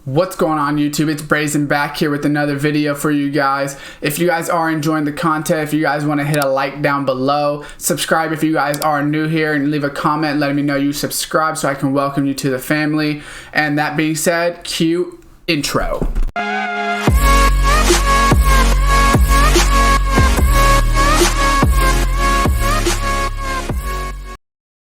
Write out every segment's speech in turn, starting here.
What's going on YouTube? It's Brazen back here with another video for you guys. If you guys are enjoying the content, if you guys want to hit a like down below, subscribe if you guys are new here, and leave a comment letting me know you subscribe so I can welcome you to the family. And that being said, cue intro.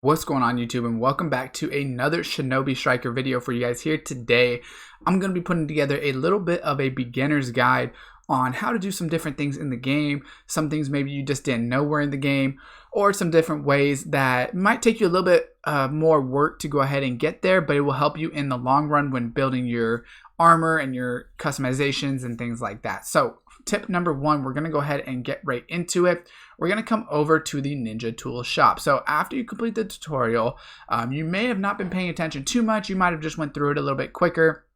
What's going on YouTube, and welcome back to another Shinobi Striker video for you guys. Here today I'm going to be putting together a little bit of a beginner's guide on how to do some different things in the game, some things maybe you just didn't know were in the game, or some different ways that might take you a little bit more work to go ahead and get there, but it will help you in the long run when building your armor and your customizations and things like that. So tip number one, we're going to go ahead and get right into it. We're going to come over to the Ninja Tool Shop. So after you complete the tutorial, you may have not been paying attention too much. You might have just went through it a little bit quicker.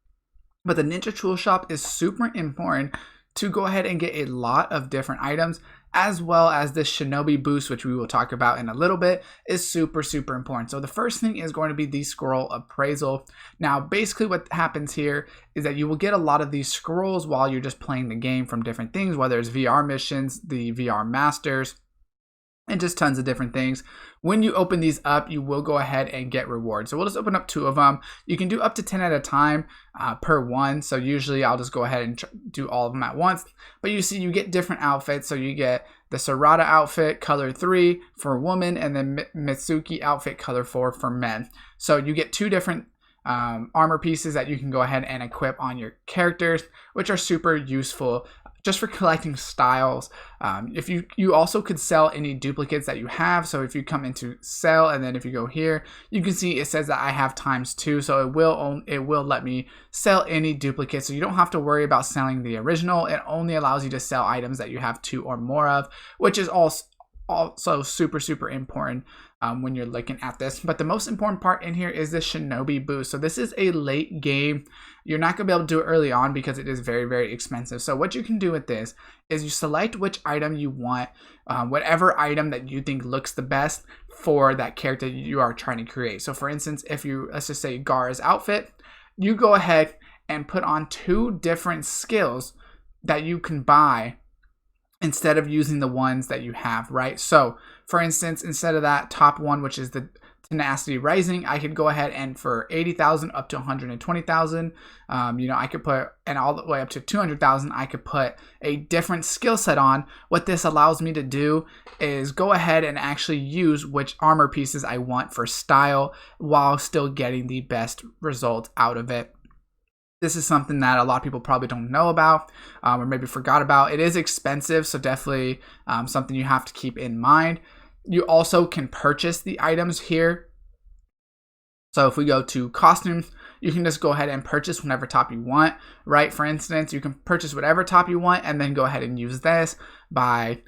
But the Ninja Tool Shop is super important to go ahead and get a lot of different items, as well as this Shinobi boost, which we will talk about in a little bit, is super important. So the first thing is going to be the scroll appraisal. Now basically what happens here is that you will get a lot of these scrolls while you're just playing the game from different things, whether it's VR missions, the VR masters, and just tons of different things. When you open these up, you will go ahead and get rewards. So we'll just open up 2 of them. You can do up to 10 at a time per one. So usually I'll just go ahead and do all of them at once. But you see, you get different outfits. So you get the Sarada outfit, color 3 for women, and then Mitsuki outfit, color 4 for men. So you get 2 different armor pieces that you can go ahead and equip on your characters, which are super useful just for collecting styles. If you also could sell any duplicates that you have. So if you come into sell, and then if you go here, you can see it says that I have ×2, so it will let me sell any duplicates. So you don't have to worry about selling the original. It only allows you to sell items that you have 2 or more of, which is also super important when you're looking at this. But the most important part in here is the Shinobi boost. So this is a late game. You're not going to be able to do it early on because it is very expensive. So what you can do with this is you select which item you want, whatever item that you think looks the best for that character you are trying to create. So for instance, if you, let's just say Gaara's outfit, you go ahead and put on 2 different skills that you can buy instead of using the ones that you have, right? So for instance, instead of that top one, which is the Tenacity Rising, I could go ahead and for 80,000 up to 120,000, I could put, and all the way up to 200,000, I could put a different skill set on. What this allows me to do is go ahead and actually use which armor pieces I want for style while still getting the best result out of it. This is something that a lot of people probably don't know about or maybe forgot about. It is expensive, so definitely something you have to keep in mind. You also can purchase the items here. So if we go to costumes, you can just go ahead and purchase whatever top you want, right? For instance, you can purchase whatever top you want and then go ahead and use this by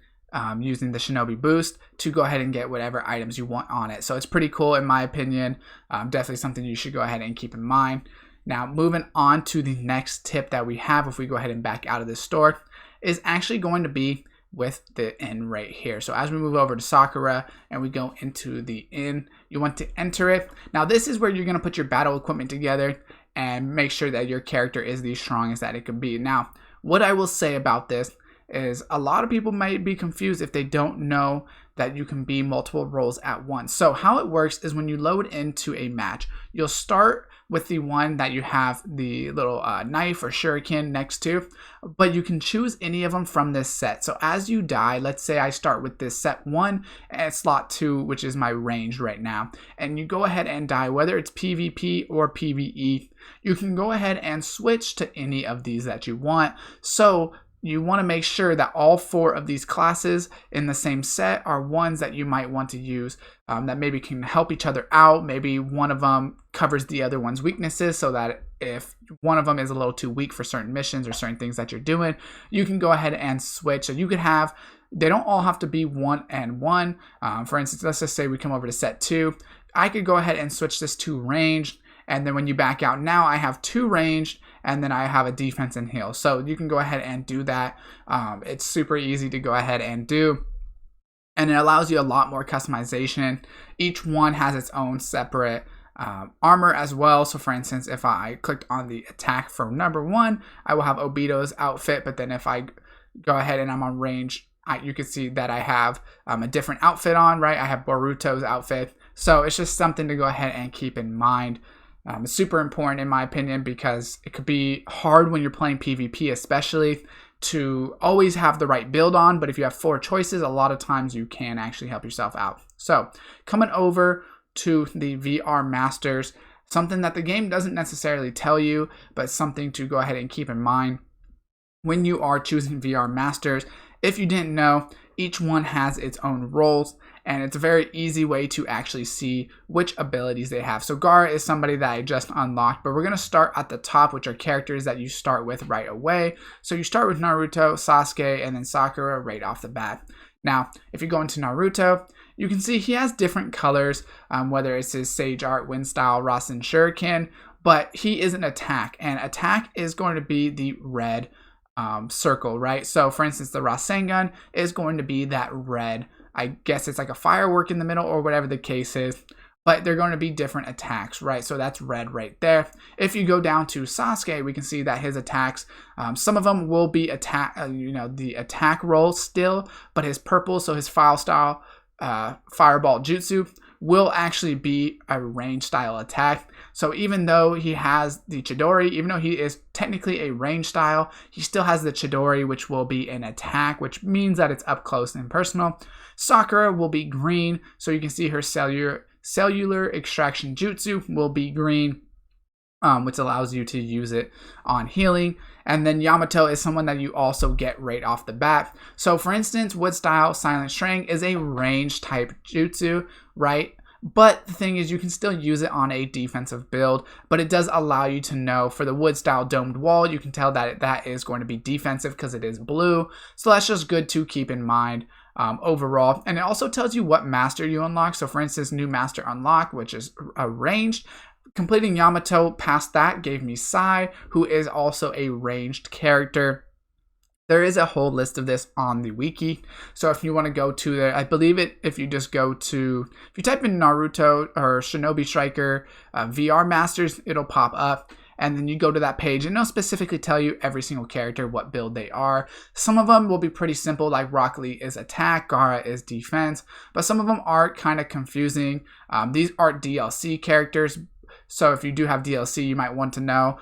using the Shinobi boost to go ahead and get whatever items you want on it. So it's pretty cool in my opinion. Definitely something you should go ahead and keep in mind. Now moving on to the next tip that we have, if we go ahead and back out of this store, is actually going to be with the inn right here. So as we move over to Sakura and we go into the inn, you want to enter it. Now this is where you're going to put your battle equipment together and make sure that your character is the strongest that it can be. Now what I will say about this is a lot of people might be confused if they don't know that you can be multiple roles at once. So how it works is when you load into a match, you'll start with the one that you have the little knife or shuriken next to, but you can choose any of them from this set. So as you die, let's say I start with this set 1 and slot 2, which is my range right now, and you go ahead and die, whether it's PvP or PvE, you can go ahead and switch to any of these that you want. So you want to make sure that all 4 of these classes in the same set are ones that you might want to use that maybe can help each other out. Maybe one of them covers the other one's weaknesses, so that if one of them is a little too weak for certain missions or certain things that you're doing, you can go ahead and switch. So you could have, they don't all have to be 1 and 1. For instance, let's just say we come over to set 2. I could go ahead and switch this to ranged. And then when you back out, now I have 2 ranged, and then I have a defense and heal. So you can go ahead and do that. It's super easy to go ahead and do. And it allows you a lot more customization. Each one has its own separate armor as well. So for instance, if I clicked on the attack for number 1, I will have Obito's outfit, but then if I go ahead and I'm on range, you can see that I have a different outfit on, right? I have Boruto's outfit. So it's just something to go ahead and keep in mind. It's super important in my opinion, because it could be hard when you're playing PvP, especially, to always have the right build on. But if you have 4 choices, a lot of times you can actually help yourself out. So coming over to the VR Masters, something that the game doesn't necessarily tell you, but something to go ahead and keep in mind when you are choosing VR Masters. If you didn't know, each one has its own roles, and it's a very easy way to actually see which abilities they have. So Gaara is somebody that I just unlocked, but we're going to start at the top, which are characters that you start with right away. So you start with Naruto, Sasuke, and then Sakura right off the bat. Now, if you go into Naruto, you can see he has different colors, whether it's his Sage Art, Wind Style, Rasen, Shuriken, but he is an attack, and attack is going to be the red circle, right? So for instance, the Rasengan is going to be that red, I guess it's like a firework in the middle or whatever the case is, but they're going to be different attacks, right? So that's red right there. If you go down to Sasuke, we can see that his attacks, some of them will be the attack roll still, but his purple, so his file style, fireball jutsu, will actually be a range style attack. So even though he has the Chidori, even though he is technically a range style, he still has the Chidori, which will be an attack, which means that it's up close and personal. Sakura will be green, so you can see her cellular extraction jutsu will be green, which allows you to use it on healing. And then Yamato is someone that you also get right off the bat. So for instance, Wood Style Silent String is a range type jutsu, right? But the thing is, you can still use it on a defensive build, but it does allow you to know for the Wood Style Domed Wall, you can tell that that is going to be defensive because it is blue. So that's just good to keep in mind overall. And it also tells you what master you unlock. So for instance, new master unlock, which is a ranged. Completing Yamato past that gave me Sai, who is also a ranged character. There is a whole list of this on the wiki. So if you want to go to there, I believe it, if you just go to, if you type in Naruto or Shinobi Striker VR Masters, it'll pop up. And then you go to that page and it'll specifically tell you every single character, what build they are. Some of them will be pretty simple, like Rock Lee is attack, Gaara is defense. But some of them are kind of confusing. These are DLC characters. So if you do have DLC, you might want to know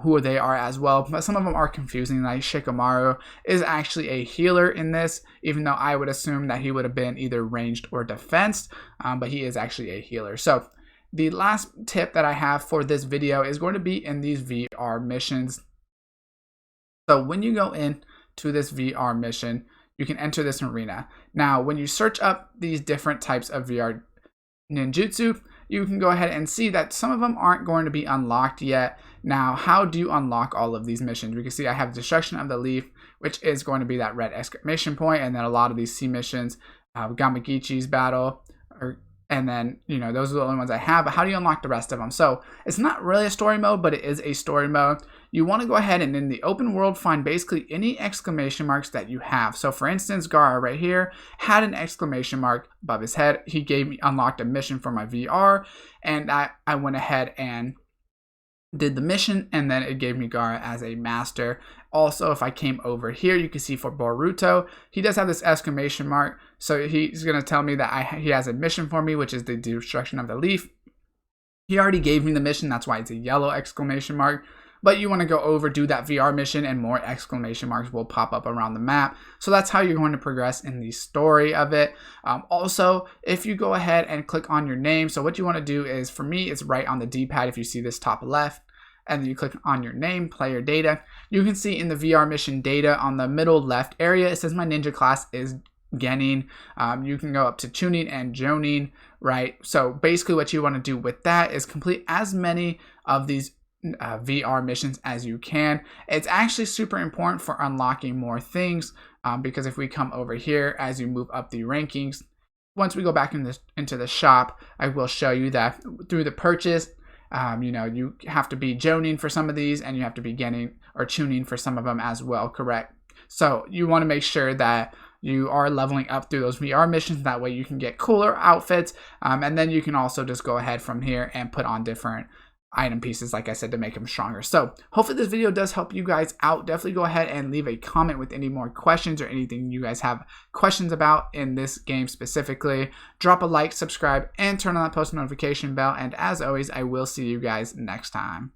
who they are as well. But some of them are confusing, like Shikamaru is actually a healer in this, even though I would assume that he would have been either ranged or defense, but he is actually a healer. So the last tip that I have for this video is going to be in these VR missions. So when you go in to this VR mission, you can enter this arena. Now, when you search up these different types of VR ninjutsu, you can go ahead and see that some of them aren't going to be unlocked yet. Now, how do you unlock all of these missions? We can see I have Destruction of the Leaf, which is going to be that red exclamation point, and then a lot of these C missions, Gamagichi's battle, and then, those are the only ones I have. But how do you unlock the rest of them? So it's not really a story mode, but it is a story mode. You want to go ahead and in the open world find basically any exclamation marks that you have. So for instance, Gaara right here had an exclamation mark above his head. He unlocked a mission for my VR, and I went ahead and did the mission, and then it gave me Gaara as a master. Also, if I came over here, you can see for Boruto, he does have this exclamation mark. So he's going to tell me that he has a mission for me, which is the Destruction of the Leaf. He already gave me the mission. That's why it's a yellow exclamation mark. But you want to go over, do that VR mission, and more exclamation marks will pop up around the map. So that's how you're going to progress in the story of it. Also, if you go ahead and click on your name, so what you want to do is, for me, it's right on the D-pad if you see this top left. And then you click on your name, player data. You can see in the VR mission data on the middle left area, it says my ninja class is Genin. You can go up to Chunin and Jonin, right? So basically what you want to do with that is complete as many of these VR missions as you can. It's actually super important for unlocking more things because if we come over here as you move up the rankings, once we go back into the shop, I will show you that through the purchase, you have to be Jonin for some of these, and you have to be Genin or Chunin for some of them as well, correct? So you want to make sure that you are leveling up through those VR missions. That way you can get cooler outfits, and then you can also just go ahead from here and put on different item pieces, like I said, to make them stronger. So hopefully this video does help you guys out. Definitely go ahead and leave a comment with any more questions or anything you guys have questions about in this game specifically. Drop a like, subscribe, and turn on that post notification bell. And as always, I will see you guys next time.